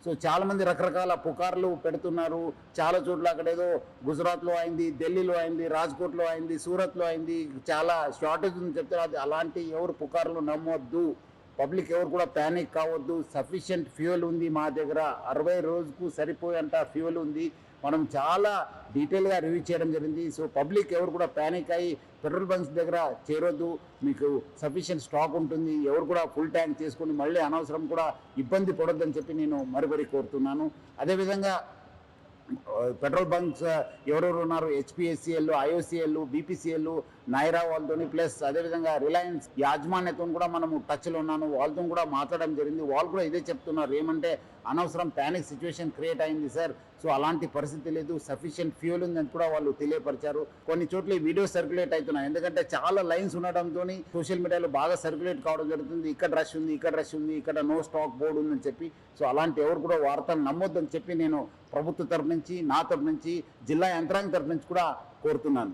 So చాలామంది రకరకాల పుకార్లు పెడుతున్నారు. చాలా చోట్ల అక్కడేదో గుజరాత్లో అయింది, ఢిల్లీలో అయింది, రాజ్కోట్లో అయింది, సూరత్లో అయింది, చాలా షార్టేజ్ ఉందని చెప్తారు. అది అలాంటి ఎవరు పుకార్లు నమ్మొద్దు. పబ్లిక్ ఎవరు కూడా ప్యానిక్ కావద్దు. సఫిషియెంట్ ఫ్యూయల్ ఉంది మా దగ్గర. 60 రోజుకు సరిపోయేంత ఫ్యూయల్ ఉంది. మనం చాలా డీటెయిల్గా రివ్యూ చేయడం జరిగింది. సో పబ్లిక్ ఎవరు కూడా ప్యానిక్ అయ్యి పెట్రోల్ బంక్స్ దగ్గర చేరొద్దు. మీకు సఫిషియెంట్ స్టాక్ ఉంటుంది. ఎవరు కూడా ఫుల్ ట్యాంక్ చేసుకొని మళ్ళీ అనవసరం కూడా ఇబ్బంది పడొద్దని చెప్పి నేను మరీ కోరుతున్నాను. అదేవిధంగా పెట్రోల్ బంక్స్ ఎవరెవరు ఉన్నారు, హెచ్పిఎస్సిఎల్, ఐఓసిఎల్, బీపీసీఎల్, నైరా వాళ్ళతో, ప్లస్ అదేవిధంగా రిలయన్స్ యాజమాన్యతో కూడా మనము టచ్లో ఉన్నాను. వాళ్ళతో కూడా మాట్లాడడం జరిగింది. వాళ్ళు కూడా ఇదే చెప్తున్నారు, ఏమంటే అనవసరం ప్యానిక్ సిచ్యువేషన్ క్రియేట్ అయింది సార్. సో అలాంటి పరిస్థితి లేదు, సఫిషియెంట్ ఫ్యూయల్ ఉందని కూడా వాళ్ళు తెలియపరిచారు. కొన్ని చోట్ల ఈ వీడియో సర్క్యులేట్ అవుతున్నాయి, ఎందుకంటే చాలా లైన్స్ ఉండడంతో సోషల్ మీడియాలో బాగా సర్క్యులేట్ కావడం జరుగుతుంది. ఇక్కడ రష్ ఉంది, ఇక్కడ రష్ ఉంది, ఇక్కడ నో స్టాక్ బోర్డు ఉందని చెప్పి. సో అలాంటి ఎవరు కూడా వార్తలు నమ్మొద్దని చెప్పి నేను ప్రభుత్వ తరఫు నుంచి, నా తరఫు నుంచి, జిల్లా యంత్రాంగం తరఫు నుంచి కూడా కోరుతున్నాను.